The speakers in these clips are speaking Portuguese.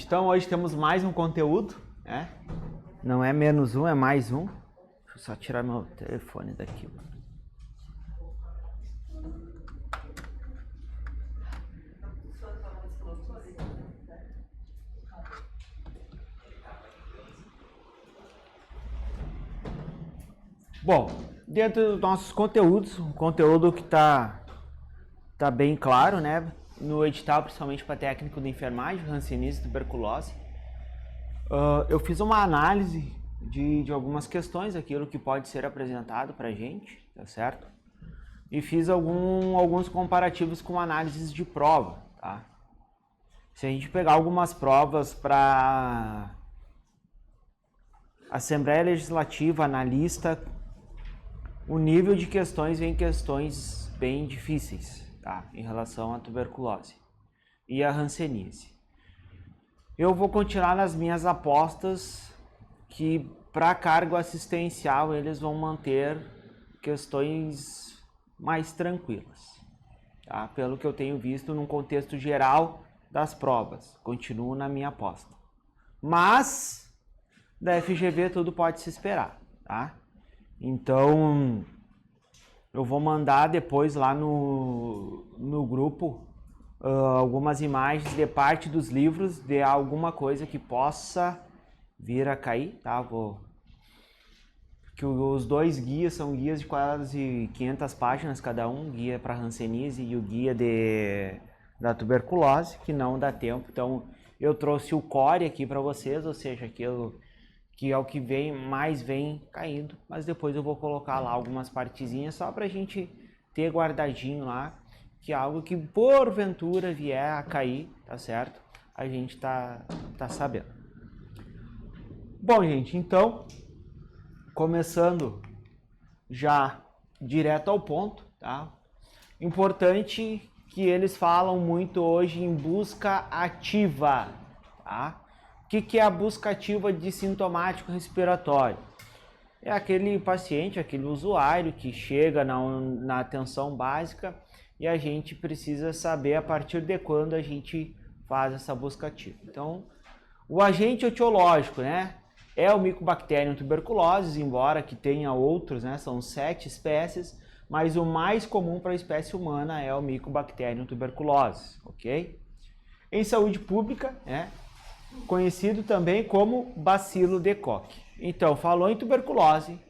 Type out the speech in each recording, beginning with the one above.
Então hoje temos mais um conteúdo, né? Não é menos um, é mais um. Deixa eu só tirar meu telefone daqui. Bom, dentro dos nossos conteúdos, um conteúdo que tá bem claro, né? No edital, principalmente para técnico de enfermagem, hanseníase e tuberculose. Eu fiz uma análise de algumas questões, aquilo que pode ser apresentado para a gente, tá certo? E fiz alguns comparativos com análises de prova, tá? Se a gente pegar algumas provas para Assembleia Legislativa, analista, o nível de questões vem questões bem difíceis, tá? Em relação à tuberculose e à hanseníase. Eu vou continuar nas minhas apostas que para cargo assistencial eles vão manter questões mais tranquilas, tá? Pelo que eu tenho visto num contexto geral das provas, continuo na minha aposta. Mas da FGV tudo pode se esperar, tá? Então eu vou mandar depois lá no grupo algumas imagens de parte dos livros de alguma coisa que possa vir a cair, tá? Que os dois guias são guias de quase 500 páginas cada um, guia para hanseníase e o guia da tuberculose, que não dá tempo. Então eu trouxe o core aqui para vocês, ou seja, aquilo que é o que mais vem caindo, mas depois eu vou colocar lá algumas partezinhas só para a gente ter guardadinho lá, que é algo que porventura vier a cair, tá certo? A gente tá sabendo. Bom, gente, então, começando já direto ao ponto, tá? Importante que eles falam muito hoje em busca ativa, tá? O que é a busca ativa de sintomático respiratório? É aquele paciente, aquele usuário que chega na atenção básica e a gente precisa saber a partir de quando a gente faz essa busca ativa. Então, o agente etiológico, né, é o Mycobacterium tuberculosis, embora que tenha outros, né, são 7 espécies, mas o mais comum para a espécie humana é o Mycobacterium tuberculosis, ok? Em saúde pública, né, conhecido também como bacilo de Koch. Então, falou em tuberculose,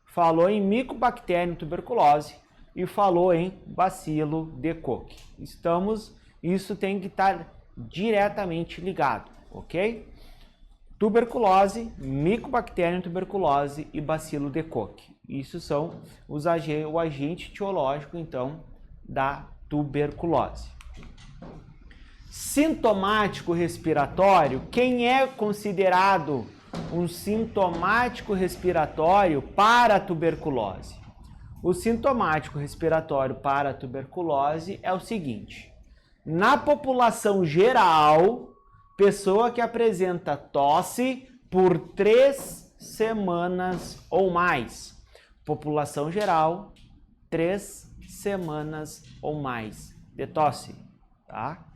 falou em Mycobacterium tuberculose e falou em bacilo de Koch. Isso tem que estar diretamente ligado, ok? Tuberculose, Mycobacterium tuberculose e bacilo de Koch. Isso são o agente etiológico, então, da tuberculose. Sintomático respiratório, quem é considerado um sintomático respiratório para a tuberculose? O sintomático respiratório para a tuberculose é o seguinte: na população geral, pessoa que apresenta tosse por 3 semanas ou mais. População geral, 3 semanas ou mais de tosse, tá?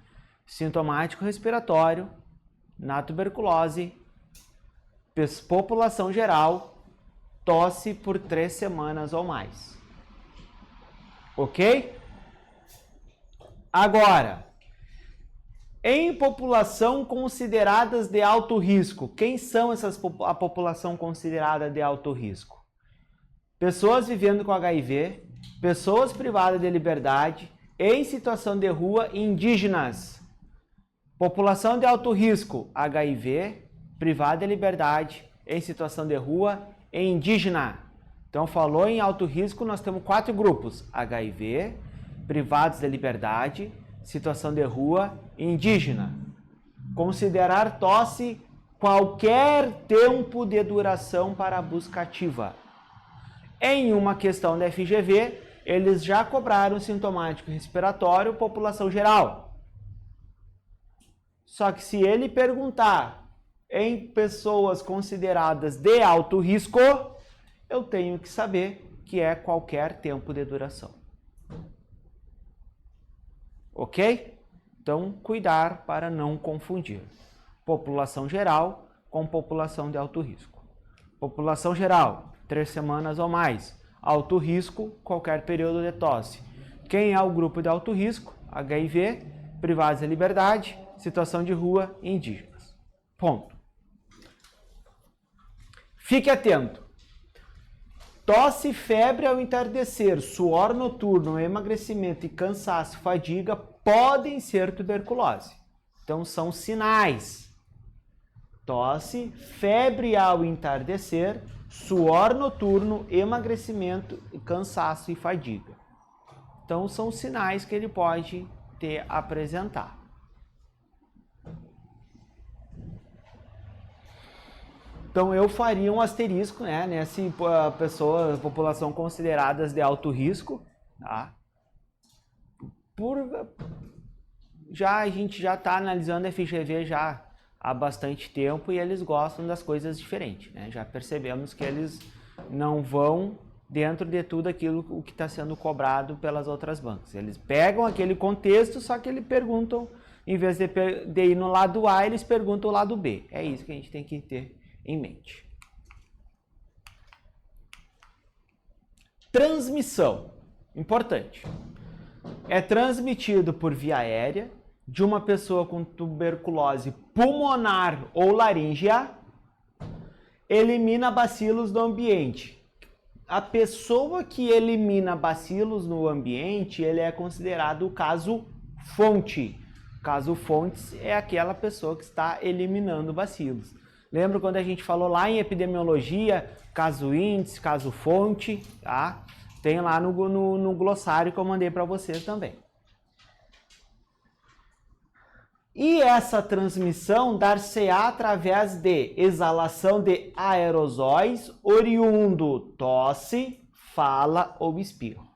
Sintomático respiratório na tuberculose, população geral, tosse por 3 semanas ou mais. Ok? Agora, em população consideradas de alto risco, quem são a população considerada de alto risco? Pessoas vivendo com HIV, pessoas privadas de liberdade, em situação de rua e indígenas. População de alto risco, HIV, privada de liberdade, em situação de rua e indígena. Então, falou em alto risco, nós temos 4 grupos: HIV, privados de liberdade, situação de rua e indígena. Considerar tosse qualquer tempo de duração para a busca ativa. Em uma questão da FGV, eles já cobraram sintomático respiratório, população geral. Só que se ele perguntar em pessoas consideradas de alto risco, eu tenho que saber que é qualquer tempo de duração. Ok? Então, cuidar para não confundir. população geral com população de alto risco. População geral, 3 semanas ou mais. Alto risco, qualquer período de tosse. Quem é o grupo de alto risco? HIV, privados de liberdade, situação de rua e indígenas. Ponto. Fique atento. Tosse, febre ao entardecer, suor noturno, emagrecimento e cansaço, fadiga podem ser tuberculose. Então são sinais. Tosse, febre ao entardecer, suor noturno, emagrecimento, cansaço e fadiga. Então são sinais que ele pode apresentar. Então eu faria um asterisco, né, nessa população consideradas de alto risco, tá? A gente já está analisando FGV já há bastante tempo e eles gostam das coisas diferentes, né? Já percebemos que eles não vão dentro de tudo aquilo que está sendo cobrado pelas outras bancas. Eles pegam aquele contexto, só que eles perguntam, em vez de ir no lado A, eles perguntam o lado B. É isso que a gente tem que ter em mente. Transmissão. Importante. É transmitido por via aérea de uma pessoa com tuberculose pulmonar ou laríngea, elimina bacilos do ambiente. A pessoa que elimina bacilos no ambiente, ele é considerado o caso fonte. Caso fonte é aquela pessoa que está eliminando bacilos. Lembra quando a gente falou lá em epidemiologia, caso índice, caso fonte, tá? Tem lá no glossário que eu mandei para vocês também. E essa transmissão dar-se-á através de exalação de aerosóis oriundo tosse, fala ou espirro.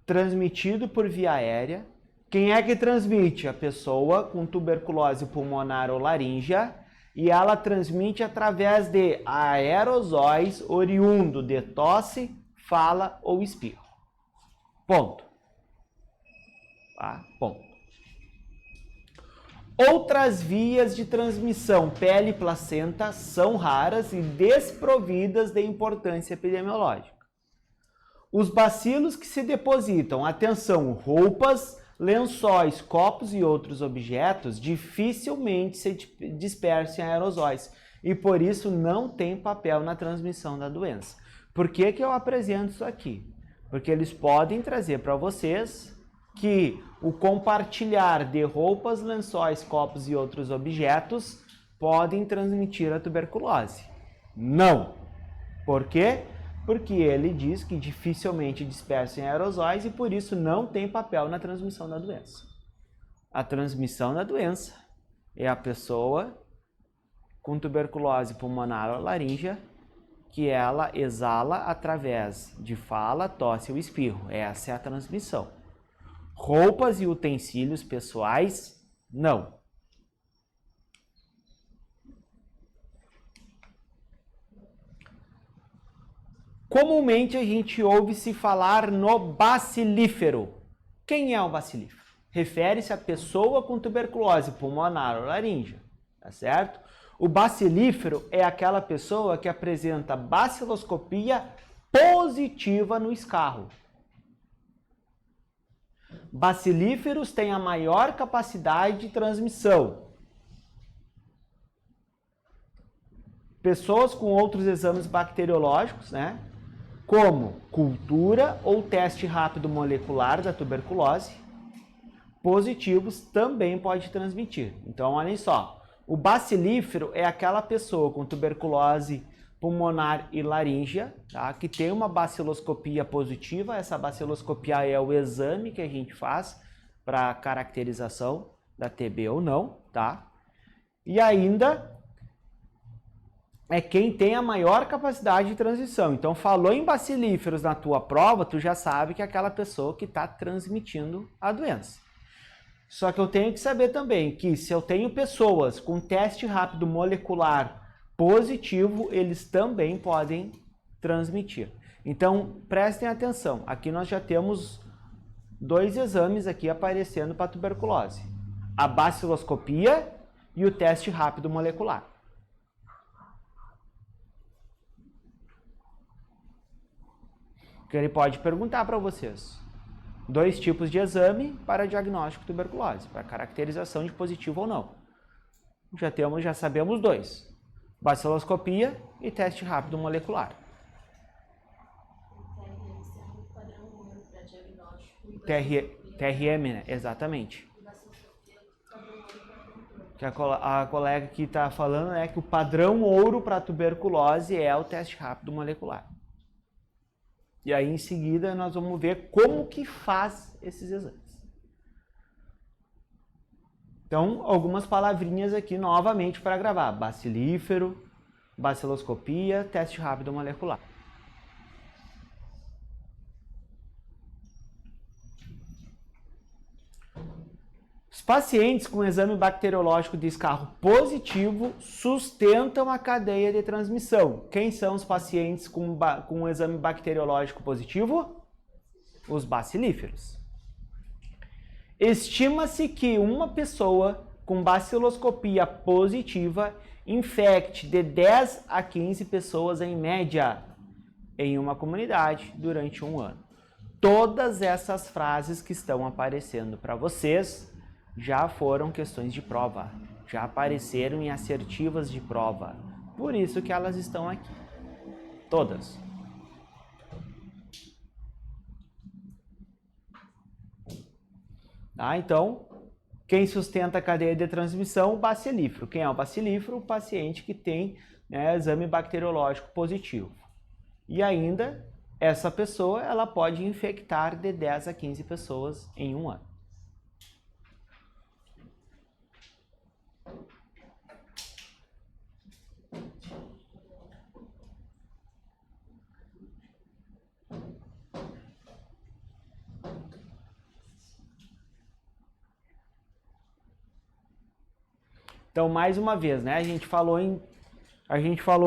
Transmitido por via aérea. Quem é que transmite? A pessoa com tuberculose pulmonar ou laríngea, e ela transmite através de aerosóis oriundo de tosse, fala ou espirro. Ponto. Tá? Ponto. Outras vias de transmissão, pele e placenta, são raras e desprovidas de importância epidemiológica. Os bacilos que se depositam, atenção, roupas, lençóis, copos e outros objetos dificilmente se dispersam em aerosóis e por isso não tem papel na transmissão da doença. Por que que eu apresento isso aqui? Porque eles podem trazer para vocês que o compartilhar de roupas, lençóis, copos e outros objetos podem transmitir a tuberculose. Não. Por quê? Porque ele diz que dificilmente dispersam em aerosóis e por isso não tem papel na transmissão da doença. A transmissão da doença é a pessoa com tuberculose pulmonar ou laríngea que ela exala através de fala, tosse ou espirro. Essa é a transmissão. Roupas e utensílios pessoais, não. Comumente a gente ouve-se falar no bacilífero. Quem é o bacilífero? Refere-se à pessoa com tuberculose pulmonar ou laríngea, tá certo? O bacilífero é aquela pessoa que apresenta baciloscopia positiva no escarro. Bacilíferos têm a maior capacidade de transmissão. Pessoas com outros exames bacteriológicos, né? Como cultura ou teste rápido molecular da tuberculose, positivos também pode transmitir. Então, olhem só, o bacilífero é aquela pessoa com tuberculose pulmonar e laríngea, tá? Que tem uma baciloscopia positiva. Essa baciloscopia é o exame que a gente faz para caracterização da TB ou não, tá? E ainda é quem tem a maior capacidade de transmissão. Então, falou em bacilíferos na tua prova, tu já sabe que é aquela pessoa que está transmitindo a doença. Só que eu tenho que saber também que se eu tenho pessoas com teste rápido molecular positivo, eles também podem transmitir. Então, prestem atenção. Aqui nós já temos 2 exames aqui aparecendo para tuberculose. A baciloscopia e o teste rápido molecular. Que ele pode perguntar para vocês. 2 tipos de exame para diagnóstico de tuberculose, para caracterização de positivo ou não. Já sabemos 2. Baciloscopia e teste rápido molecular. TRM, né? Exatamente. Que a colega que está falando é que o padrão ouro para tuberculose é o teste rápido molecular. E aí, em seguida, nós vamos ver como que faz esses exames. Então, algumas palavrinhas aqui novamente para gravar. Bacilífero, baciloscopia, teste rápido molecular. Os pacientes com exame bacteriológico de escarro positivo sustentam a cadeia de transmissão. Quem são os pacientes com exame bacteriológico positivo? Os bacilíferos. Estima-se que uma pessoa com baciloscopia positiva infecte de 10 a 15 pessoas em média em uma comunidade durante um ano. Todas essas frases que estão aparecendo para vocês já foram questões de prova, já apareceram em assertivas de prova. Por isso que elas estão aqui. Todas. Tá? Então, quem sustenta a cadeia de transmissão? O bacilífero. Quem é o bacilífero? O paciente que tem, né, exame bacteriológico positivo. E ainda, essa pessoa ela pode infectar de 10 a 15 pessoas em um ano. Então, mais uma vez, né? A gente falou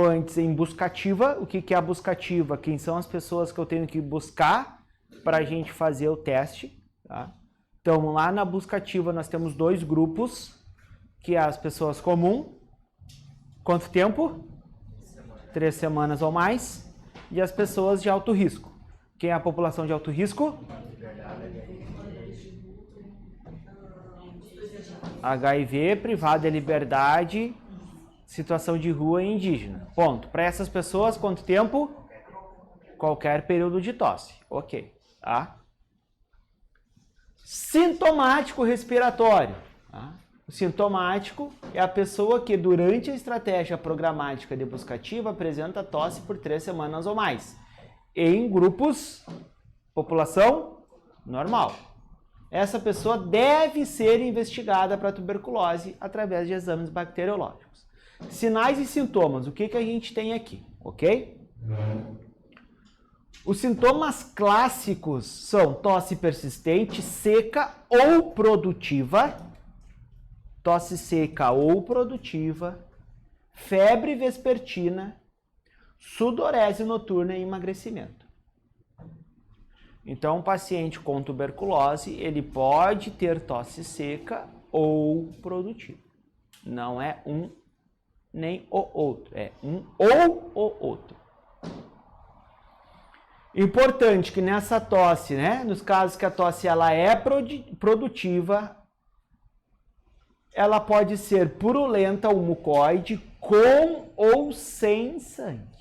antes em buscativa. O que é a buscativa? Quem são as pessoas que eu tenho que buscar para a gente fazer o teste, tá? Então, lá na buscativa nós temos 2 grupos, que é as pessoas comuns. Quanto tempo? 3 semanas ou mais. E as pessoas de alto risco. Quem é a população de alto risco? HIV, privado de liberdade, situação de rua e indígena. Ponto. Para essas pessoas, quanto tempo? Qualquer período de tosse. Ok. Tá? Sintomático respiratório. Tá? O sintomático é a pessoa que durante a estratégia programática de buscativa apresenta tosse por 3 semanas ou mais. Em grupos, população normal. Essa pessoa deve ser investigada para tuberculose através de exames bacteriológicos. Sinais e sintomas, o que a gente tem aqui, ok? Os sintomas clássicos são tosse persistente, seca ou produtiva, tosse seca ou produtiva, febre vespertina, sudorese noturna e emagrecimento. Então, um paciente com tuberculose, ele pode ter tosse seca ou produtiva. Não é um nem o outro, é um ou o outro. Importante que nessa tosse, né, nos casos que a tosse ela é produtiva, ela pode ser purulenta ou mucoide, com ou sem sangue.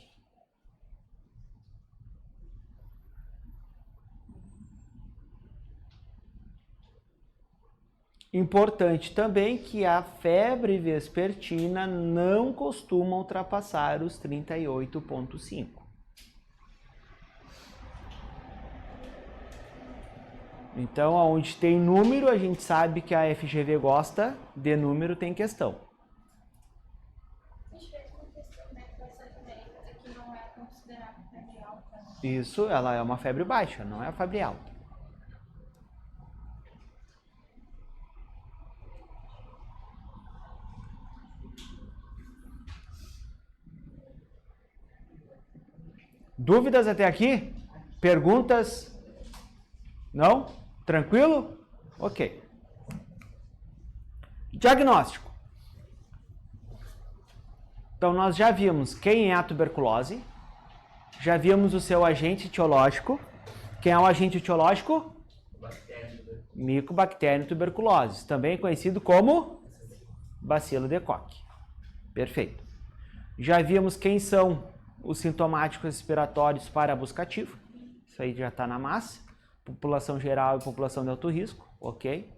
Importante também que a febre vespertina não costuma ultrapassar os 38,5. Então, onde tem número, a gente sabe que a FGV gosta de número, tem questão. A gente fez uma questão, né, que essa aqui não é considerada febre alta. Isso, ela é uma febre baixa, não é a febre alta. Dúvidas até aqui? Perguntas? Não? Tranquilo? Ok. Diagnóstico. Então, nós já vimos quem é a tuberculose, já vimos o seu agente etiológico. Quem é o agente etiológico? Mycobacterium tuberculosis, também conhecido como bacilo de Koch. Perfeito. Já vimos quem são os sintomáticos respiratórios para buscativo. Isso aí já está na massa. População geral e população de alto risco, ok?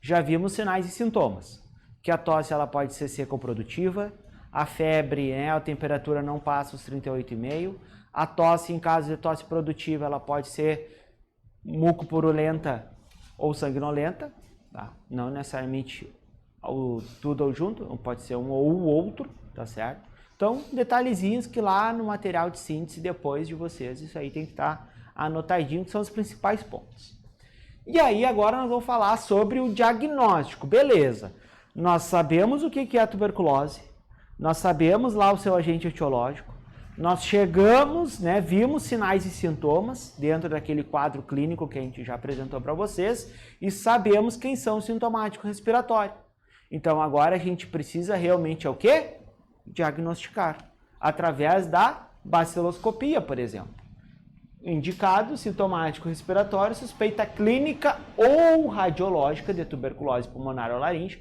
Já vimos sinais e sintomas. Que a tosse ela pode ser seca ou produtiva, a febre, né, a temperatura não passa os 38,5. A tosse, em caso de tosse produtiva, ela pode ser mucopurulenta ou sanguinolenta, tá? Não necessariamente tudo ou junto, pode ser um ou o outro, tá certo? Então, detalhezinhos que lá no material de síntese depois de vocês, isso aí tem que estar anotadinho, que são os principais pontos. E aí, agora nós vamos falar sobre o diagnóstico. Beleza, nós sabemos o que é a tuberculose, nós sabemos lá o seu agente etiológico, nós chegamos, né, vimos sinais e sintomas dentro daquele quadro clínico que a gente já apresentou para vocês e sabemos quem são os sintomáticos respiratórios. Então, agora a gente precisa realmente o quê? Diagnosticar, através da baciloscopia, por exemplo. Indicado, sintomático respiratório, suspeita clínica ou radiológica de tuberculose pulmonar ou laríngea,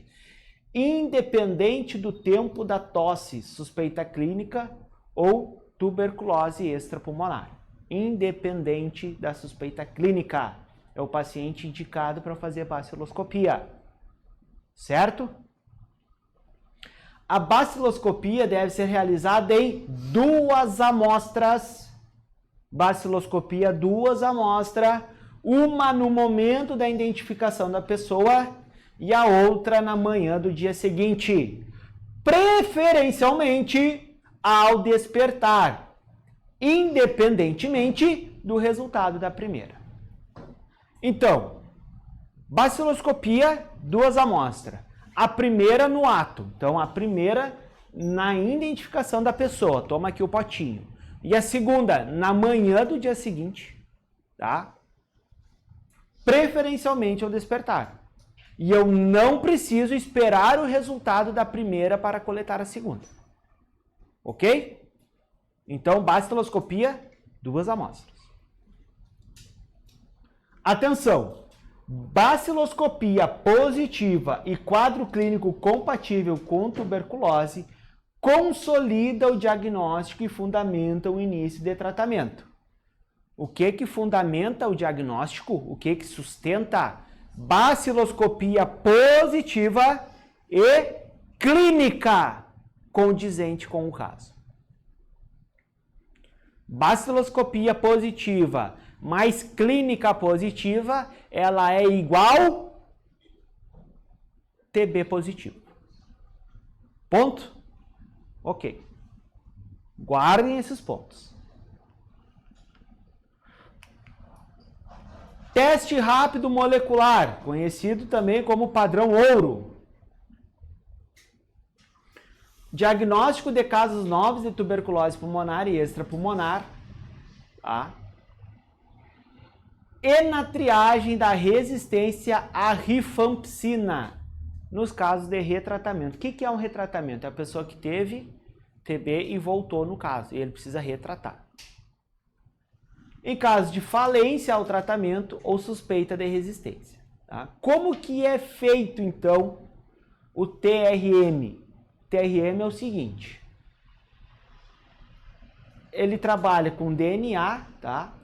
independente do tempo da tosse, suspeita clínica ou tuberculose extrapulmonar. Independente da suspeita clínica, é o paciente indicado para fazer baciloscopia. Certo? A baciloscopia deve ser realizada em 2 amostras. Baciloscopia, 2 amostras, uma no momento da identificação da pessoa e a outra na manhã do dia seguinte, preferencialmente ao despertar, independentemente do resultado da primeira. Então, baciloscopia, 2 amostras. A primeira no ato, então a primeira na identificação da pessoa, toma aqui o potinho. E a segunda, na manhã do dia seguinte, tá? Preferencialmente ao despertar. E eu não preciso esperar o resultado da primeira para coletar a segunda. Ok? Então, baciloscopia, 2 amostras. Atenção! Baciloscopia positiva e quadro clínico compatível com tuberculose consolida o diagnóstico e fundamenta o início de tratamento. O que fundamenta o diagnóstico? O que sustenta? Baciloscopia positiva e clínica condizente com o caso. Baciloscopia positiva mais clínica positiva, ela é igual TB positivo. Ponto? Ok. Guardem esses pontos. Teste rápido molecular, conhecido também como padrão ouro. Diagnóstico de casos novos de tuberculose pulmonar e extrapulmonar. Tá? E na triagem da resistência à rifampicina, nos casos de retratamento. O que é um retratamento? É a pessoa que teve TB e voltou no caso, e ele precisa retratar. Em caso de falência ao tratamento ou suspeita de resistência. Tá? Como que é feito, então, o TRM? O TRM é o seguinte. Ele trabalha com DNA, tá?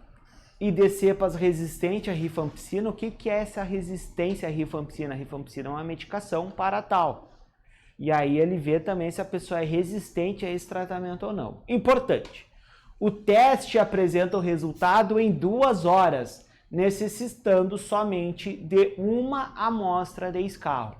E de cepas resistentes à rifampicina. O que é essa resistência à rifampicina? A rifampicina é uma medicação para tal. E aí ele vê também se a pessoa é resistente a esse tratamento ou não. Importante. O teste apresenta o resultado em 2 horas, necessitando somente de 1 amostra de escarro.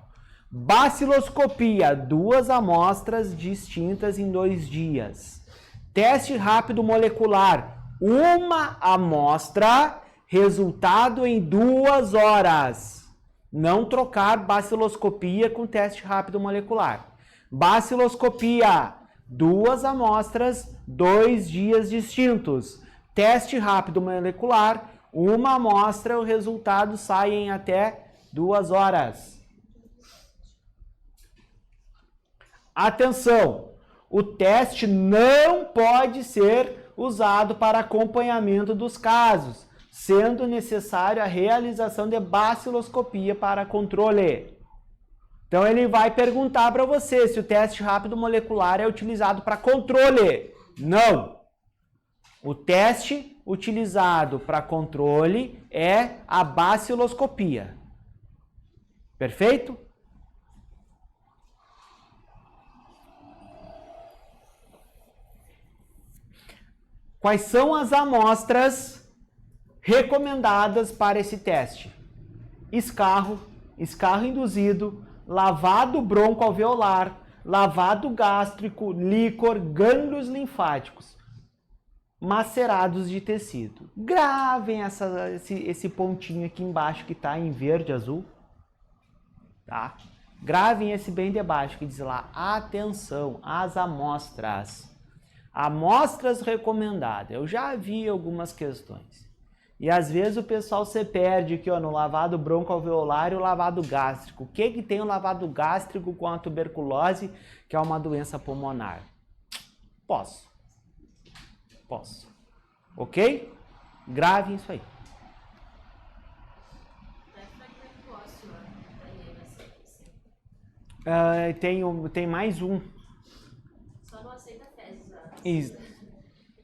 Baciloscopia, 2 amostras distintas em 2 dias. Teste rápido molecular, 1 amostra, resultado em 2 horas. Não trocar baciloscopia com teste rápido molecular. Baciloscopia, 2 amostras, 2 dias distintos. Teste rápido molecular, 1 amostra, o resultado sai em até 2 horas. Atenção! o teste não pode ser usado para acompanhamento dos casos, sendo necessária a realização de baciloscopia para controle. Então ele vai perguntar para você se o teste rápido molecular é utilizado para controle. Não! O teste utilizado para controle é a baciloscopia. Perfeito? Quais são as amostras recomendadas para esse teste? Escarro, escarro induzido, lavado broncoalveolar, lavado gástrico, líquor, gânglios linfáticos, macerados de tecido. Gravem esse pontinho aqui embaixo que está em verde azul. Tá? Gravem esse bem debaixo que diz lá, atenção, as amostras. Amostras recomendadas. Eu já vi algumas questões. E às vezes o pessoal se perde aqui ó, no lavado broncoalveolar e o lavado gástrico. O que tem o lavado gástrico com a tuberculose, que é uma doença pulmonar? Posso. Ok? Gravem isso aí. Tem mais um. Só não aceita fezes, né? Isso.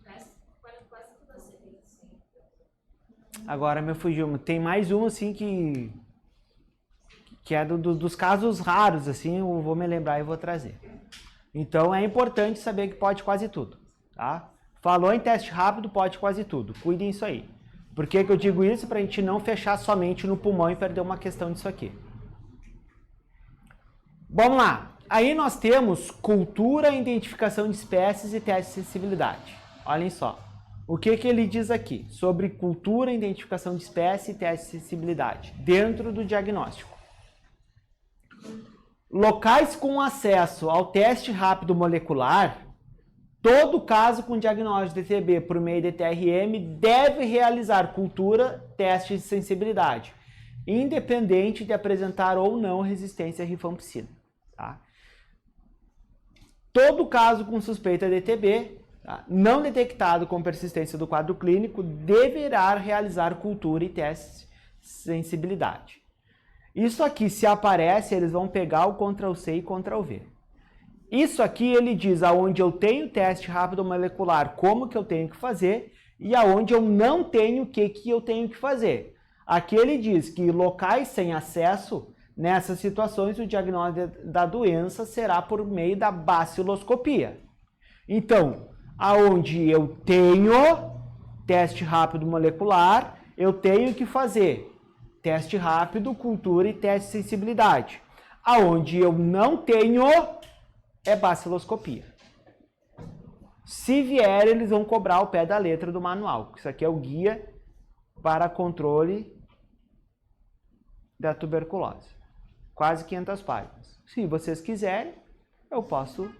Quase tudo aceita, sim. Agora me fugiu. Tem mais um assim que é dos casos raros, assim, eu vou me lembrar e vou trazer. Então é importante saber que pode quase tudo, tá? Falou em teste rápido, pode quase tudo. Cuidem isso aí. Por que eu digo isso? Para a gente não fechar somente no pulmão e perder uma questão disso aqui. Vamos lá. Aí nós temos cultura, identificação de espécies e teste de sensibilidade. Olhem só. O que ele diz aqui sobre cultura, identificação de espécie e teste de sensibilidade dentro do diagnóstico? Locais com acesso ao teste rápido molecular, todo caso com diagnóstico de TB por meio de TRM deve realizar cultura, teste de sensibilidade, independente de apresentar ou não resistência à rifampicina. Tá? Todo caso com suspeita de TB, tá, não detectado com persistência do quadro clínico, deverá realizar cultura e teste de sensibilidade. Isso aqui, se aparece, eles vão pegar o Ctrl+C e Ctrl+V. Isso aqui ele diz aonde eu tenho teste rápido molecular, como que eu tenho que fazer, e aonde eu não tenho, o que eu tenho que fazer. Aqui ele diz que locais sem acesso, nessas situações, o diagnóstico da doença será por meio da baciloscopia. Então, aonde eu tenho teste rápido molecular, eu tenho que fazer teste rápido, cultura e teste de sensibilidade. Aonde eu não tenho, é baciloscopia. Se vier, eles vão cobrar o pé da letra do manual. Isso aqui é o guia para controle da tuberculose. Quase 500 páginas. Se vocês quiserem, eu posso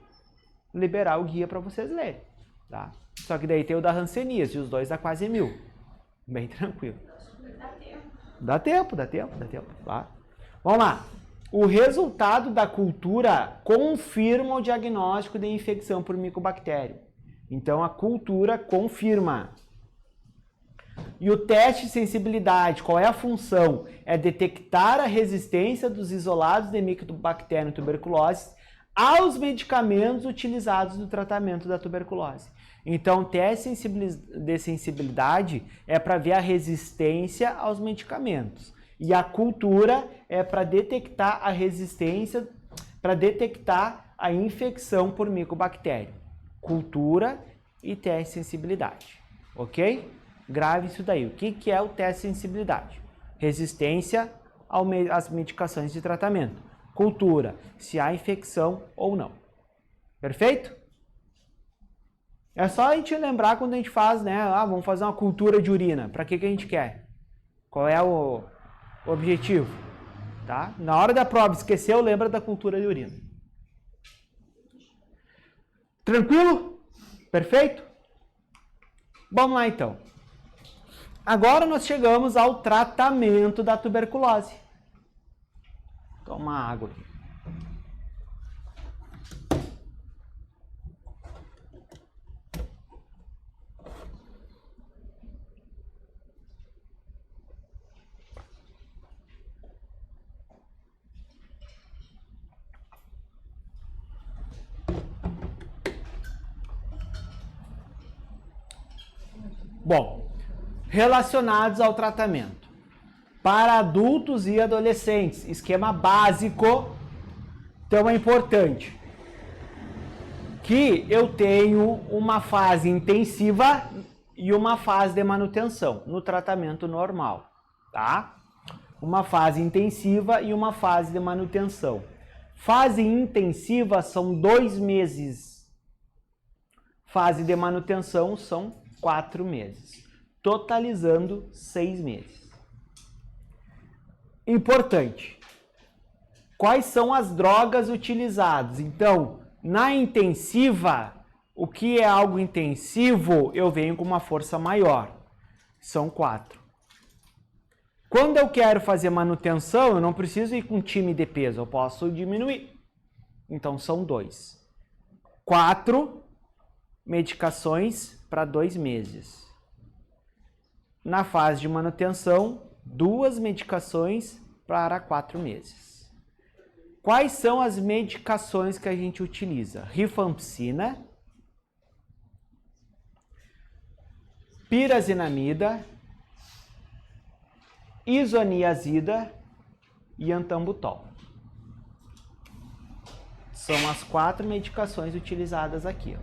liberar o guia para vocês lerem. Tá? Só que daí tem o da hanseníase, e os dois dá quase 1000. Bem tranquilo. Dá tempo. Tá? Vamos lá. O resultado da cultura confirma o diagnóstico de infecção por micobactério. Então, a cultura confirma. E o teste de sensibilidade, qual é a função? É detectar a resistência dos isolados de micobactéria tuberculose aos medicamentos utilizados no tratamento da tuberculose. Então, o teste de sensibilidade é para ver a resistência aos medicamentos. E a cultura é para detectar a resistência, para detectar a infecção por micobactéria. Cultura e teste de sensibilidade. Ok? Grave isso daí. O que é o teste de sensibilidade? Resistência às medicações de tratamento. Cultura, se há infecção ou não. Perfeito? É só a gente lembrar quando a gente faz, né? Vamos fazer uma cultura de urina. Para que a gente quer? Qual é o objetivo? Tá? Na hora da prova, esqueceu, lembra da cultura de urina. Tranquilo? Perfeito? Vamos lá então. Agora nós chegamos ao tratamento da tuberculose. Toma água aqui. Bom, relacionados ao tratamento. Para adultos e adolescentes, esquema básico. Então é importante que eu tenho uma fase intensiva e uma fase de manutenção no tratamento normal, tá? Uma fase intensiva e uma fase de manutenção. Fase intensiva são 2 meses. Fase de manutenção são 4 meses, totalizando 6 meses. Importante. Quais são as drogas utilizadas? Então, na intensiva, o que é algo intensivo, eu venho com uma força maior. São 4. Quando eu quero fazer manutenção, eu não preciso ir com time de peso, eu posso diminuir. Então, são 2. 4 medicações para 2 meses. Na fase de manutenção, 2 medicações para 4 meses. Quais são as medicações que a gente utiliza? Rifampicina, pirazinamida, isoniazida e antambutol. São as 4 medicações utilizadas aqui.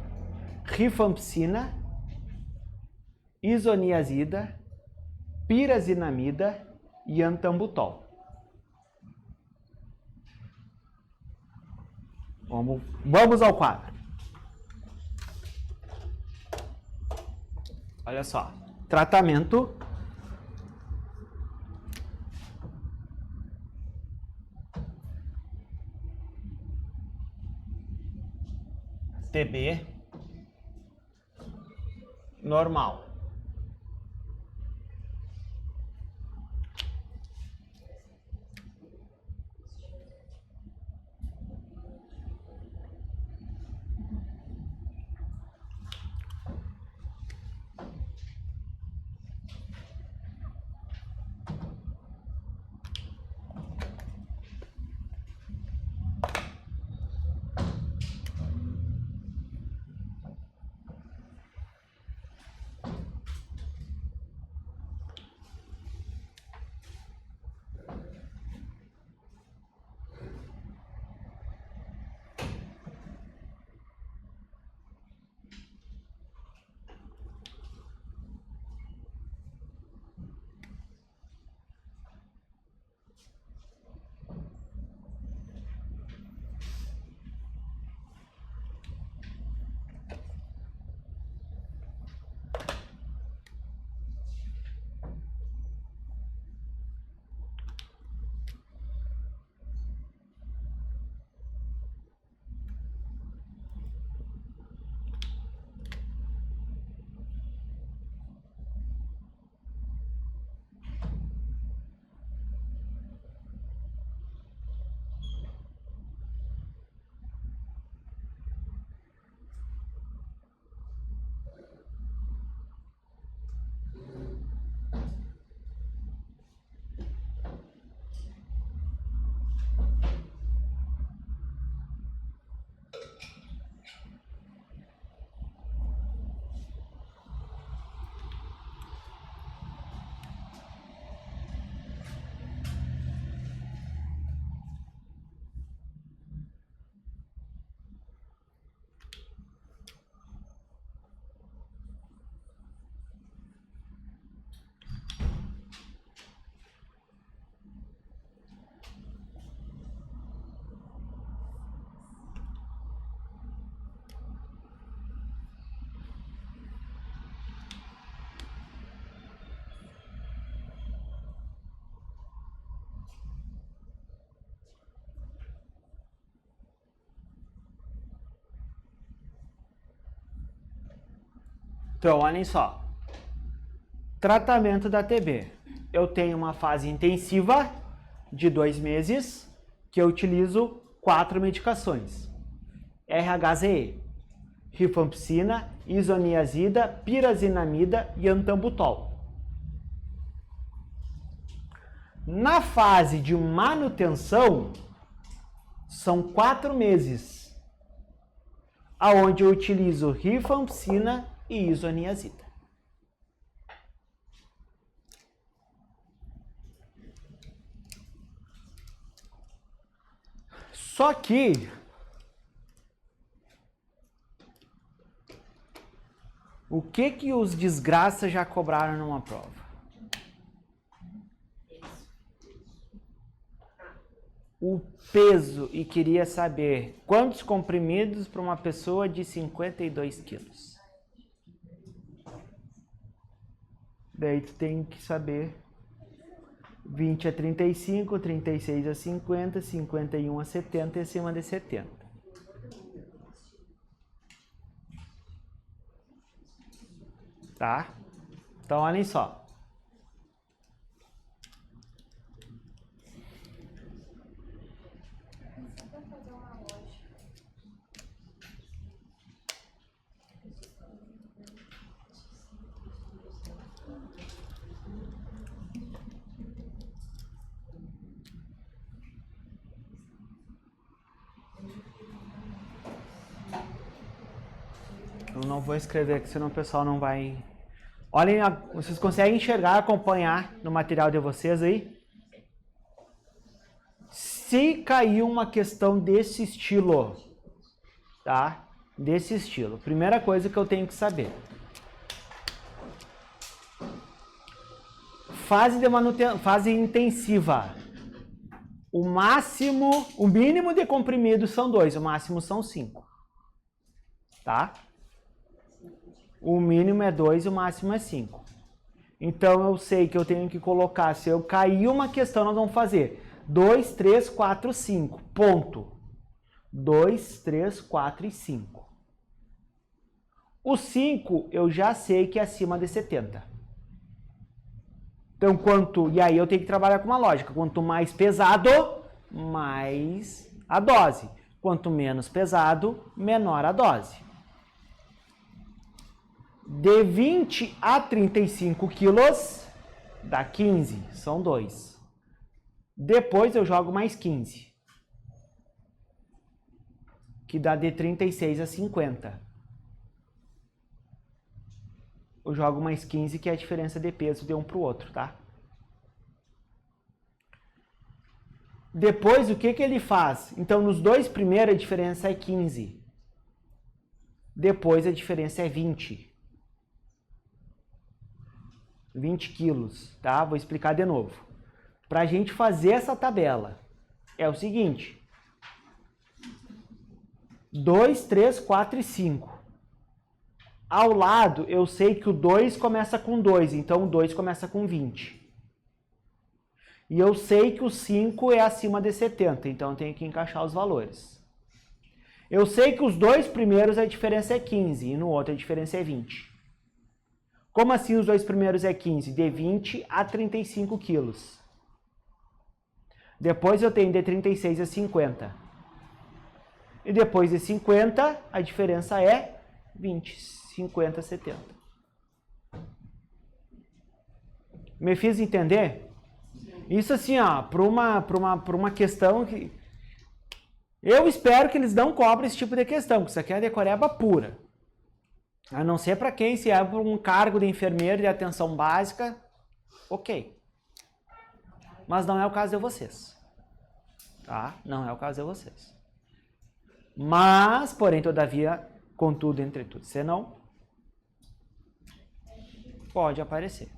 Rifampicina, isoniazida, pirazinamida e antambutol. Vamos ao quadro. Olha só. Tratamento. TB. Normal. Então, olhem só. Tratamento da TB. Eu tenho uma fase intensiva de 2 meses, que eu utilizo 4 medicações. RHZE, rifampicina, isoniazida, pirazinamida e antambutol. Na fase de manutenção, são 4 meses, aonde eu utilizo rifampicina e isoniazida. Só que o que os desgraças já cobraram numa prova? O peso, e queria saber quantos comprimidos para uma pessoa de 52 quilos. Daí tu tem que saber 20 a 35, 36 a 50, 51 a 70 e acima de 70. Tá? Então, olhem só. Eu não vou escrever aqui, senão o pessoal não vai... Olhem, vocês conseguem enxergar, acompanhar no material de vocês aí? Se cair uma questão desse estilo, tá? Desse estilo. Primeira coisa que eu tenho que saber. Fase intensiva. O mínimo de comprimidos são 2, o máximo são 5. Tá? O mínimo é 2 e o máximo é 5. Então eu sei que eu tenho que colocar, se eu cair uma questão, nós vamos fazer 2, 3, 4, 5. Ponto. 2, 3, 4 e 5. O 5 eu já sei que é acima de 70. Então, e aí eu tenho que trabalhar com uma lógica. Quanto mais pesado, mais a dose. Quanto menos pesado, menor a dose. De 20 a 35 quilos, dá 15, são 2. Depois eu jogo mais 15, que dá de 36 a 50. Eu jogo mais 15, que é a diferença de peso de um para o outro, tá? Depois, o que ele faz? Então, nos dois primeiros, a diferença é 15. Depois, a diferença é 20. 20 quilos, tá? Vou explicar de novo. Para a gente fazer essa tabela, é o seguinte. 2, 3, 4 e 5. Ao lado, eu sei que o 2 começa com 2, então o 2 começa com 20. E eu sei que o 5 é acima de 70, então eu tenho que encaixar os valores. Eu sei que os dois primeiros a diferença é 15 e no outro a diferença é 20. Como assim os dois primeiros é 15? De 20 a 35 quilos. Depois eu tenho de 36 a 50. E depois de 50, a diferença é 20, 50, 70. Me fiz entender? Isso assim, ó, para uma questão que... Eu espero que eles não cobrem esse tipo de questão, porque isso aqui é decoreba pura. A não ser para quem se é por um cargo de enfermeiro de atenção básica, ok. Mas não é o caso de vocês. Tá? Não é o caso de vocês. Mas, porém, todavia, contudo, entretudo, senão, pode aparecer.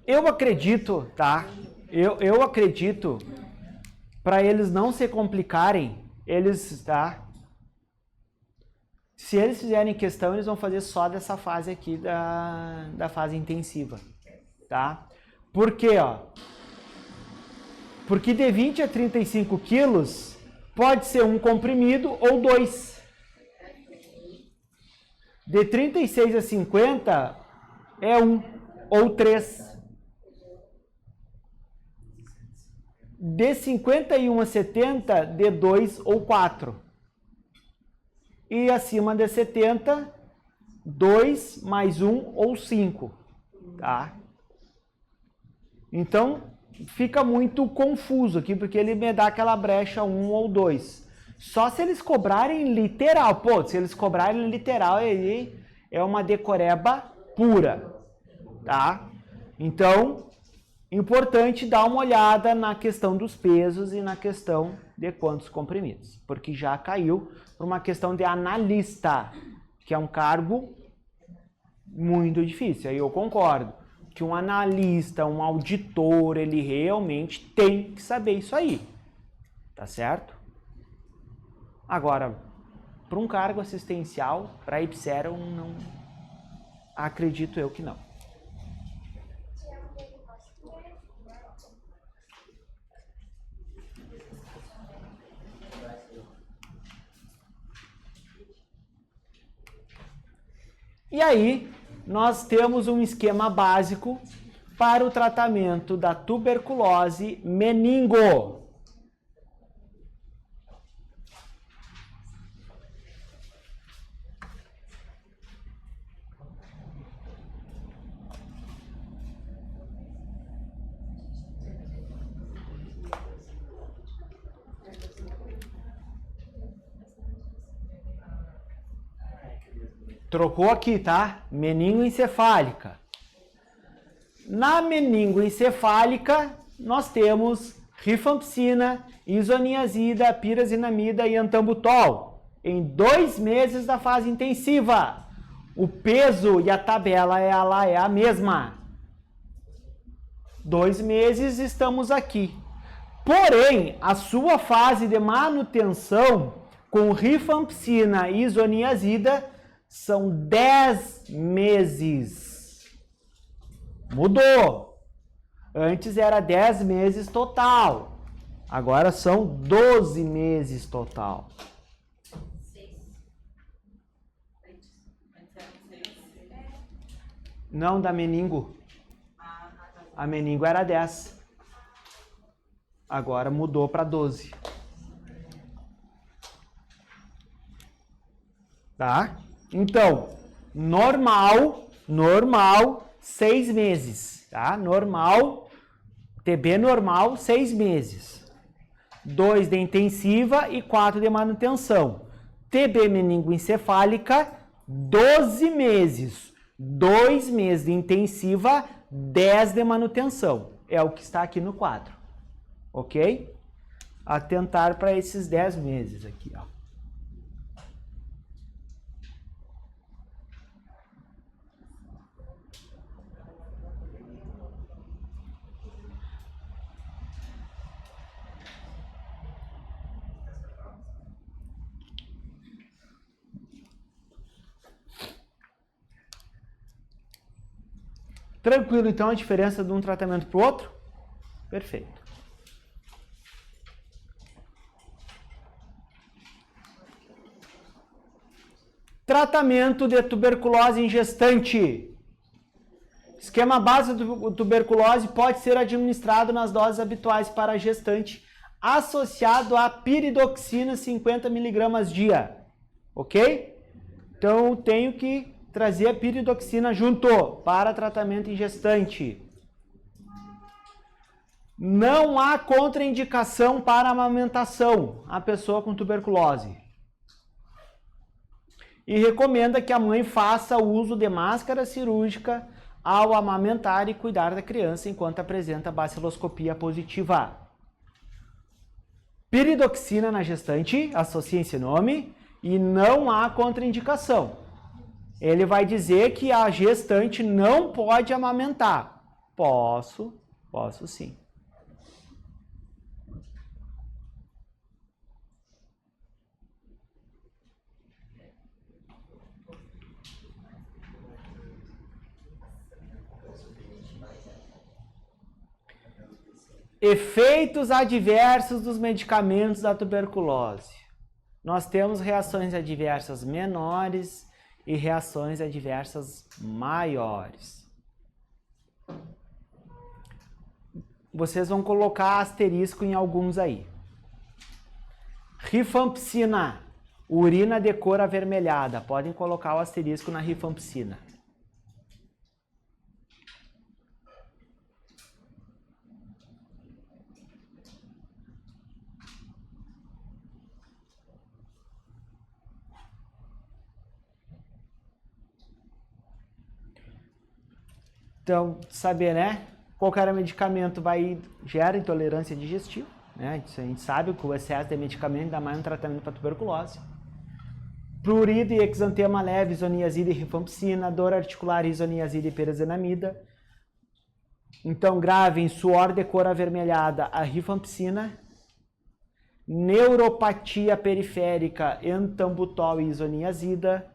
Eu acredito, tá? Eu acredito, para eles não se complicarem, eles, tá? Se eles fizerem questão, eles vão fazer só dessa fase aqui da fase intensiva, tá? Por quê, ó? Porque de 20 a 35 quilos pode ser um comprimido ou 2. De 36 a 50 é 1 ou 3. De 51 a 70, de 2 ou 4. E acima de 70, 2 mais 1 ou 5. Tá? Então, fica muito confuso aqui, porque ele me dá aquela brecha 1 ou 2. Só se eles cobrarem literal. Pô, se eles cobrarem literal, aí é uma decoreba pura, tá? Então, importante dar uma olhada na questão dos pesos e na questão de quantos comprimidos, porque já caiu por uma questão de analista, que é um cargo muito difícil. Aí eu concordo que um analista, um auditor, ele realmente tem que saber isso aí, tá certo? Agora, para um cargo assistencial, para Ipsero, não acredito eu que não. E aí, nós temos um esquema básico para o tratamento da tuberculose meningo. Trocou aqui, tá? Meningoencefálica. Na meningoencefálica, nós temos rifampicina, isoniazida, pirazinamida e antambutol em 2 meses da fase intensiva. O peso e a tabela ela é a mesma. 2 meses estamos aqui. Porém, a sua fase de manutenção com rifampicina e isoniazida são 10 meses. Mudou. Antes era 10 meses total. Agora são 12 meses total. 6. Não da meningo. A meningo era 10. Agora mudou para 12. Tá? Então, normal, 6 meses, tá? Normal, TB normal, 6 meses. 2 de intensiva e 4 de manutenção. TB meningoencefálica, 12 meses. 2 meses de intensiva, 10 de manutenção. É o que está aqui no quadro. Ok? Atentar para esses 10 meses aqui, ó. Tranquilo, então, a diferença de um tratamento para o outro? Perfeito. Tratamento de tuberculose em gestante. Esquema básico de tuberculose pode ser administrado nas doses habituais para a gestante, associado à piridoxina 50 mg dia. Ok? Então, eu tenho que trazer a piridoxina junto para tratamento em gestante. Não há contraindicação para amamentação a pessoa com tuberculose. E recomenda que a mãe faça o uso de máscara cirúrgica ao amamentar e cuidar da criança enquanto apresenta baciloscopia positiva. Piridoxina na gestante, associa esse nome, e não há contraindicação. Ele vai dizer que a gestante não pode amamentar. Posso sim. Efeitos adversos dos medicamentos da tuberculose. Nós temos reações adversas menores e reações adversas maiores. Vocês vão colocar asterisco em alguns aí. Rifampicina, urina de cor avermelhada. Podem colocar o asterisco na rifampicina. Então, saber, né? Qualquer medicamento gera intolerância digestiva, né? Isso a gente sabe que o excesso de medicamento, ainda mais no tratamento para tuberculose. Prurido e exantema leve, isoniazida e rifampicina, dor articular, isoniazida e pyrazinamida. Então, gravem, suor de cor avermelhada, a rifampicina. Neuropatia periférica, etambutol e isoniazida.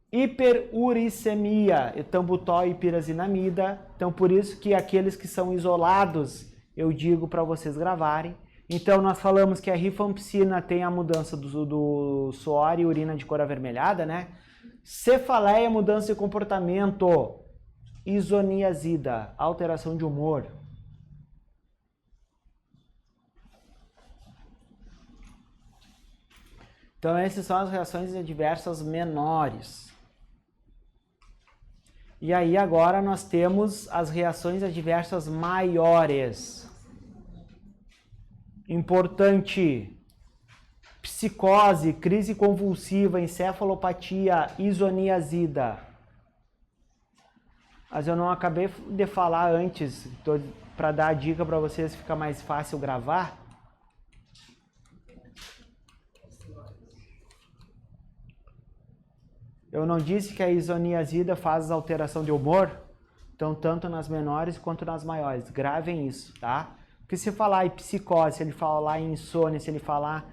Hiperuricemia, etambutol e pyrazinamida. Então, por isso que aqueles que são isolados, eu digo para vocês gravarem. Então, nós falamos que a rifampicina tem a mudança do suor e urina de cor avermelhada, né? Cefaleia, mudança de comportamento. Isoniazida, alteração de humor. Então, essas são as reações adversas menores. E aí, agora, nós temos as reações adversas maiores. Importante: psicose, crise convulsiva, encefalopatia, isoniazida. Mas eu não acabei de falar antes, para dar a dica para vocês, fica mais fácil gravar. Eu não disse que a isoniazida faz alteração de humor? Então, tanto nas menores quanto nas maiores. Gravem isso, tá? Porque se falar em psicose, se ele falar em insônia, se ele falar...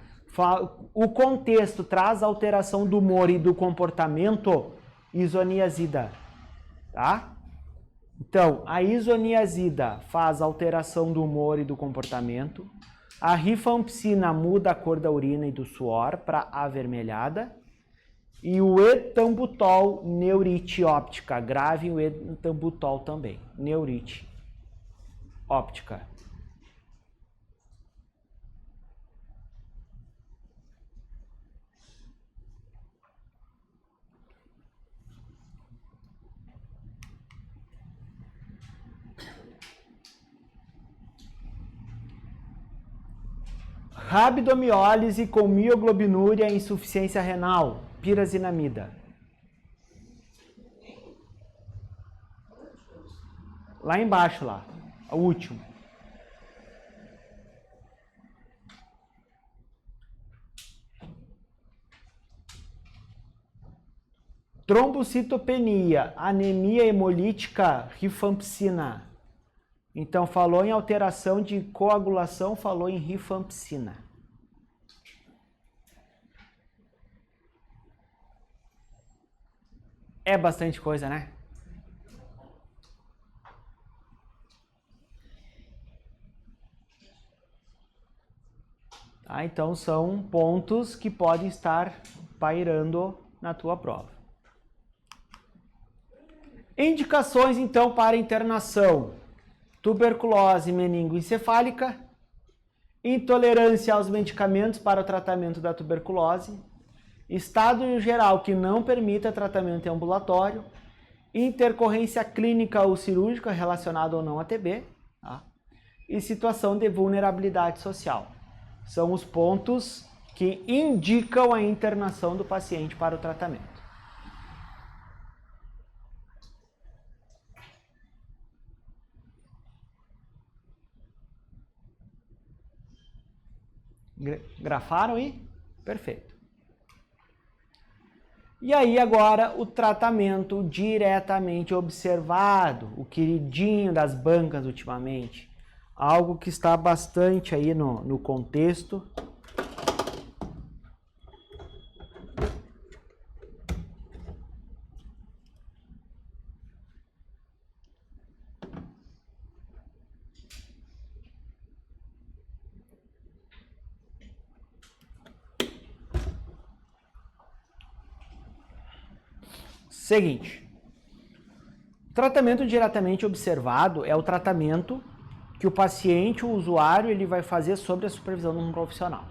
O contexto traz alteração do humor e do comportamento, isoniazida, tá? Então, a isoniazida faz alteração do humor e do comportamento. A rifampicina muda a cor da urina e do suor para avermelhada. E o etambutol, neurite óptica. Grave o etambutol também. Neurite óptica. Rabdomiólise com mioglobinúria e insuficiência renal. Pyrazinamida. Lá embaixo, lá. O último. Trombocitopenia, anemia hemolítica, rifampicina. Então, falou em alteração de coagulação, falou em rifampicina. É bastante coisa, né? Tá, então, são pontos que podem estar pairando na tua prova. Indicações, então, para internação. Tuberculose meningoencefálica, intolerância aos medicamentos para o tratamento da tuberculose, estado geral que não permita tratamento em ambulatório, intercorrência clínica ou cirúrgica relacionada ou não a TB, tá? E situação de vulnerabilidade social. São os pontos que indicam a internação do paciente para o tratamento. Grafaram aí? Perfeito. E aí agora o tratamento diretamente observado, o queridinho das bancas ultimamente. Algo que está bastante aí no contexto. Seguinte, tratamento diretamente observado é o tratamento que o paciente, o usuário, ele vai fazer sob a supervisão de um profissional,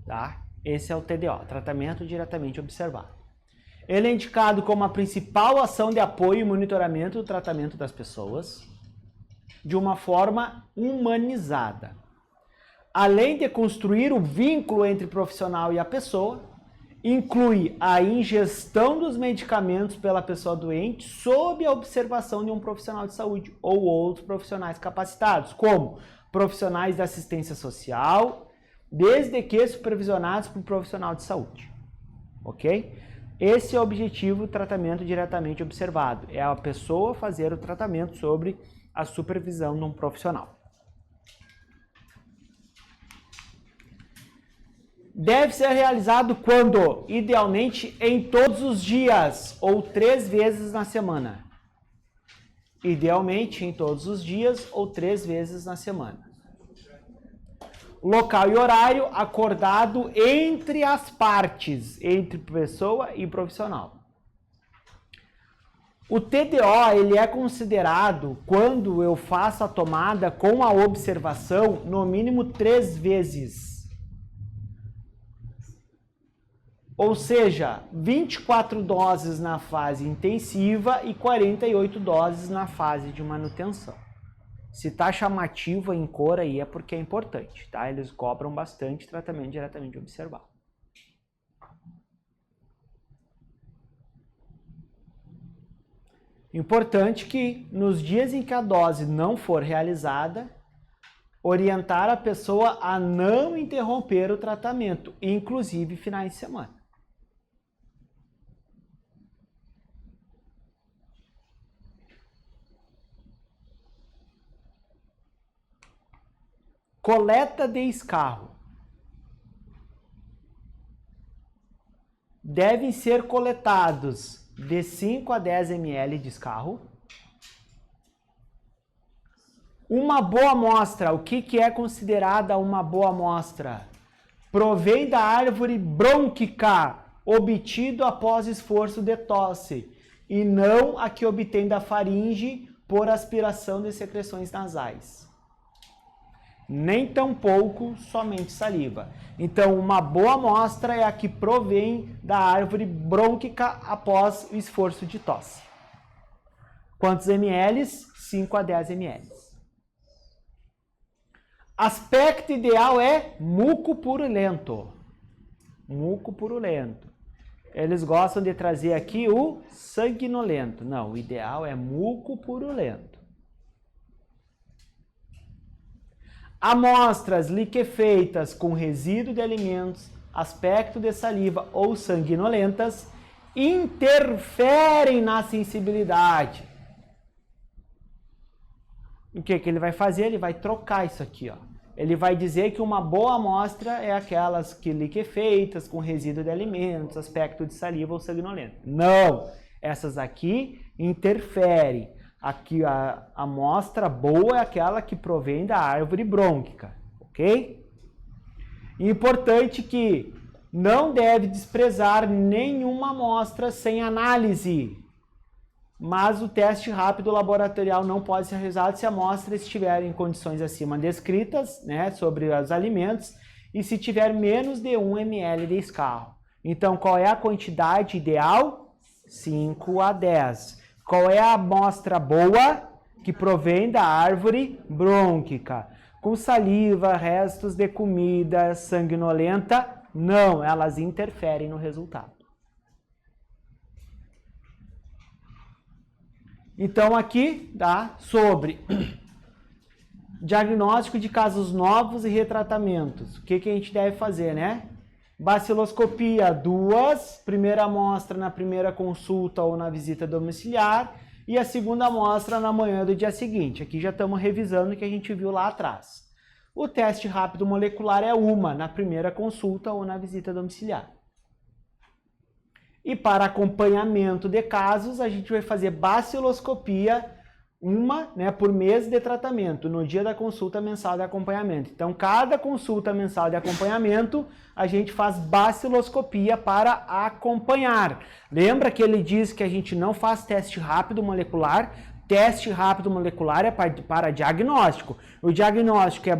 tá? Esse é o TDO, tratamento diretamente observado. Ele é indicado como a principal ação de apoio e monitoramento do tratamento das pessoas de uma forma humanizada. Além de construir o vínculo entre o profissional e a pessoa, inclui a ingestão dos medicamentos pela pessoa doente sob a observação de um profissional de saúde ou outros profissionais capacitados, como profissionais da assistência social, desde que supervisionados por um profissional de saúde. Ok? Esse é o objetivo do tratamento diretamente observado. É a pessoa fazer o tratamento sobre a supervisão de um profissional. Deve ser realizado quando? Idealmente em todos os dias ou 3 vezes na semana. Idealmente em todos os dias ou 3 vezes na semana. Local e horário acordado entre as partes, entre pessoa e profissional. O TDO ele é considerado quando eu faço a tomada com a observação no mínimo 3 vezes. Ou seja, 24 doses na fase intensiva e 48 doses na fase de manutenção. Se está chamativo em cor aí é porque é importante, tá? Eles cobram bastante tratamento diretamente observado. Importante que nos dias em que a dose não for realizada, orientar a pessoa a não interromper o tratamento, inclusive finais de semana. Coleta de escarro. Devem ser coletados de 5 a 10 ml de escarro. Uma boa amostra, o que é considerada uma boa amostra? Provém da árvore brônquica, obtido após esforço de tosse, e não a que obtém da faringe por aspiração de secreções nasais. Nem tampouco somente saliva. Então, uma boa amostra é a que provém da árvore brônquica após o esforço de tosse. Quantos ml? 5 a 10 ml. Aspecto ideal é muco purulento. Muco purulento. Eles gostam de trazer aqui o sanguinolento. Não, o ideal é muco purulento. Amostras liquefeitas com resíduo de alimentos, aspecto de saliva ou sanguinolentas interferem na sensibilidade. O que ele vai fazer? Ele vai trocar isso aqui, ó. Ele vai dizer que uma boa amostra é aquelas que liquefeitas com resíduo de alimentos, aspecto de saliva ou sanguinolento. Não! Essas aqui interferem. Aqui a amostra boa é aquela que provém da árvore brônquica, ok? Importante que não deve desprezar nenhuma amostra sem análise, mas o teste rápido laboratorial não pode ser realizado se a amostra estiver em condições acima descritas, né, sobre os alimentos, e se tiver menos de 1 ml de escarro. Então, qual é a quantidade ideal? 5 a 10. Qual é a amostra boa? Que provém da árvore brônquica. Com saliva, restos de comida sanguinolenta? Não, elas interferem no resultado. Então aqui, tá, sobre diagnóstico de casos novos e retratamentos. O que a gente deve fazer, né? Baciloscopia, 2, primeira amostra na primeira consulta ou na visita domiciliar e a segunda amostra na manhã do dia seguinte. Aqui já estamos revisando o que a gente viu lá atrás. O teste rápido molecular é uma na primeira consulta ou na visita domiciliar. E para acompanhamento de casos, a gente vai fazer baciloscopia, uma, né, por mês de tratamento, no dia da consulta mensal de acompanhamento. Então, cada consulta mensal de acompanhamento, a gente faz baciloscopia para acompanhar. Lembra que ele diz que a gente não faz teste rápido molecular? Teste rápido molecular é para diagnóstico. O diagnóstico é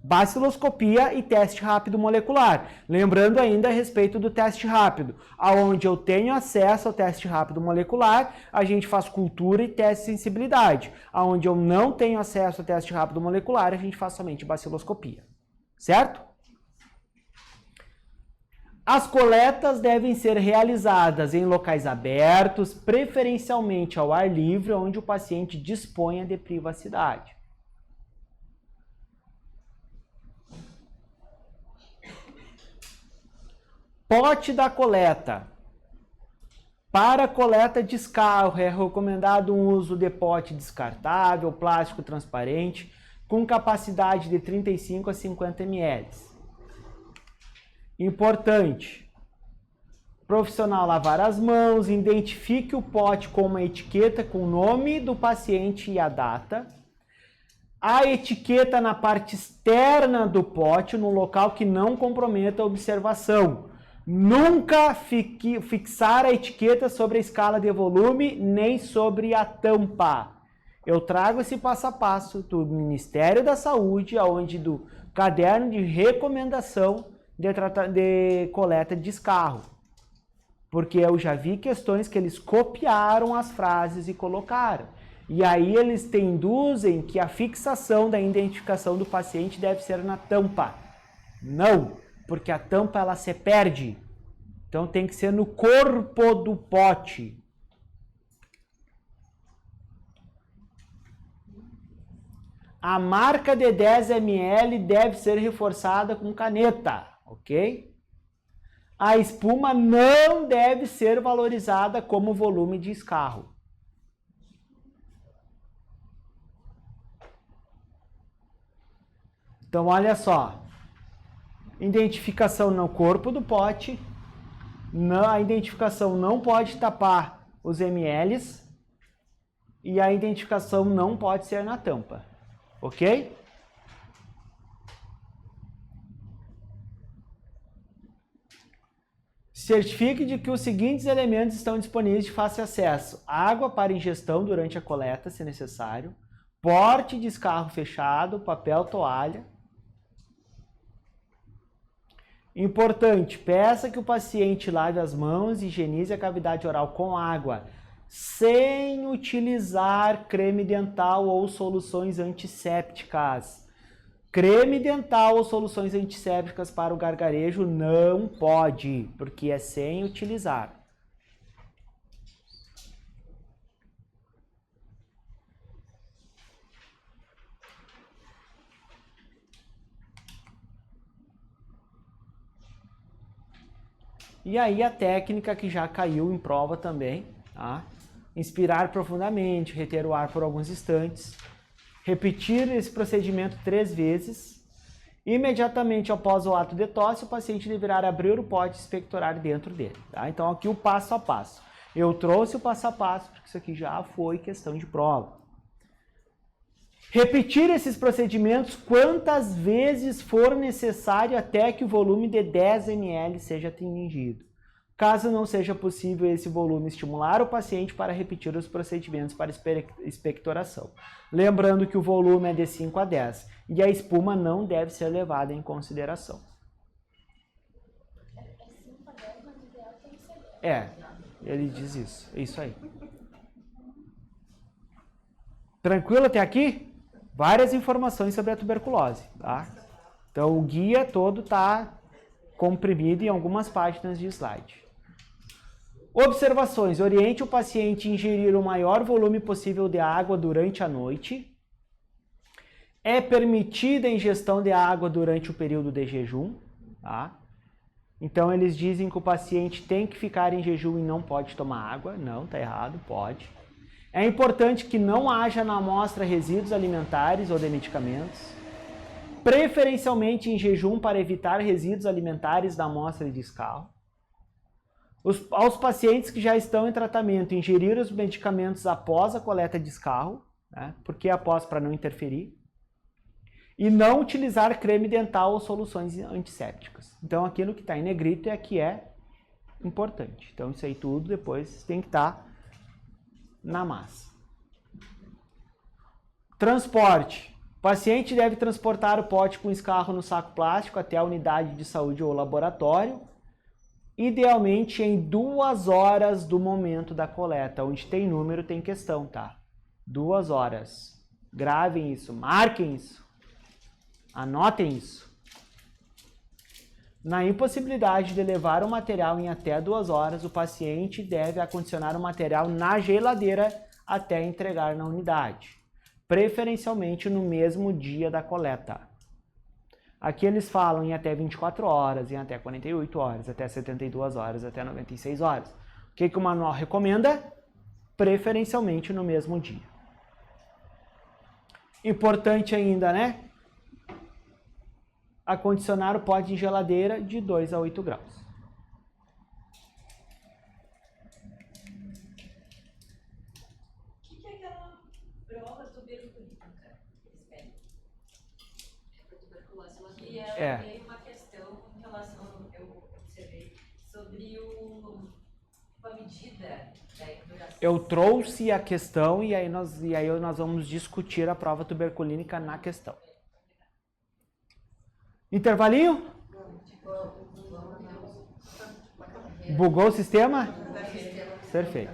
baciloscopia e teste rápido molecular. Lembrando ainda a respeito do teste rápido, aonde eu tenho acesso ao teste rápido molecular, a gente faz cultura e teste de sensibilidade. Aonde eu não tenho acesso ao teste rápido molecular, a gente faz somente baciloscopia. Certo? As coletas devem ser realizadas em locais abertos, preferencialmente ao ar livre, onde o paciente disponha de privacidade. Pote da coleta. Para a coleta de escarro, é recomendado o uso de pote descartável, plástico transparente, com capacidade de 35 a 50 ml. Importante, profissional lavar as mãos, identifique o pote com uma etiqueta com o nome do paciente e a data. A etiqueta na parte externa do pote, no local que não comprometa a observação. Nunca fixar a etiqueta sobre a escala de volume, nem sobre a tampa. Eu trago esse passo a passo do Ministério da Saúde, onde do caderno de recomendação de coleta de escarro, porque eu já vi questões que eles copiaram as frases e colocaram, e aí eles induzem que a fixação da identificação do paciente deve ser na tampa. Não, porque a tampa ela se perde, então tem que ser no corpo do pote. A marca de 10 ml deve ser reforçada com caneta. Ok? A espuma não deve ser valorizada como volume de escarro. Então, olha só. Identificação no corpo do pote. A identificação não pode tapar os mLs. E a identificação não pode ser na tampa. Ok? Certifique de que os seguintes elementos estão disponíveis de fácil acesso: água para ingestão durante a coleta, se necessário, porte de escarro fechado, papel toalha. Importante, peça que o paciente lave as mãos e higienize a cavidade oral com água, sem utilizar creme dental ou soluções antissépticas. Creme dental ou soluções antissépticas para o gargarejo não pode, porque é sem utilizar. E aí a técnica que já caiu em prova também, tá? Inspirar profundamente, reter o ar por alguns instantes. Repetir esse procedimento 3 vezes. Imediatamente após o ato de tosse, o paciente deverá abrir o pote e expectorar dentro dele. Tá? Então, aqui o passo a passo. Eu trouxe o passo a passo, porque isso aqui já foi questão de prova. Repetir esses procedimentos quantas vezes for necessário até que o volume de 10 ml seja atingido. Caso não seja possível esse volume, estimular o paciente para repetir os procedimentos para expectoração. Lembrando que o volume é de 5 a 10 e a espuma não deve ser levada em consideração. É 5 a 10, mas o ideal tem que ser 10. É, ele diz isso. É isso aí. Tranquilo até aqui? Várias informações sobre a tuberculose, tá? Então o guia todo está comprimido em algumas páginas de slide. Observações. Oriente o paciente a ingerir o maior volume possível de água durante a noite. É permitida a ingestão de água durante o período de jejum. Tá? Então eles dizem que o paciente tem que ficar em jejum e não pode tomar água. Não, tá errado, pode. É importante que não haja na amostra resíduos alimentares ou de medicamentos. Preferencialmente em jejum para evitar resíduos alimentares da amostra de escarro. Aos pacientes que já estão em tratamento, ingerir os medicamentos após a coleta de escarro, né? Porque após para não interferir. E não utilizar creme dental ou soluções antissépticas. Então aquilo que está em negrito é que é importante. Então isso aí tudo depois tem que estar na massa. Transporte. O paciente deve transportar o pote com escarro no saco plástico até a unidade de saúde ou laboratório. Idealmente em 2 horas do momento da coleta. Onde tem número, tem questão, tá? 2 horas. Gravem isso, marquem isso. Anotem isso. Na impossibilidade de levar o material em até 2 horas, o paciente deve acondicionar o material na geladeira até entregar na unidade, preferencialmente no mesmo dia da coleta. Aqui eles falam em até 24 horas, em até 48 horas, até 72 horas, até 96 horas. O que o manual recomenda? Preferencialmente no mesmo dia. Importante ainda, né? Acondicionar o pote em geladeira de 2 a 8 graus. O que é aquela prova tuberculínica que eles pedem? É tuberculose latente. E ela tem uma questão em relação, eu observei, sobre a medida da duração. Eu trouxe a questão e aí nós vamos discutir a prova tuberculínica na questão. Intervalinho? Bugou o sistema? Perfeito.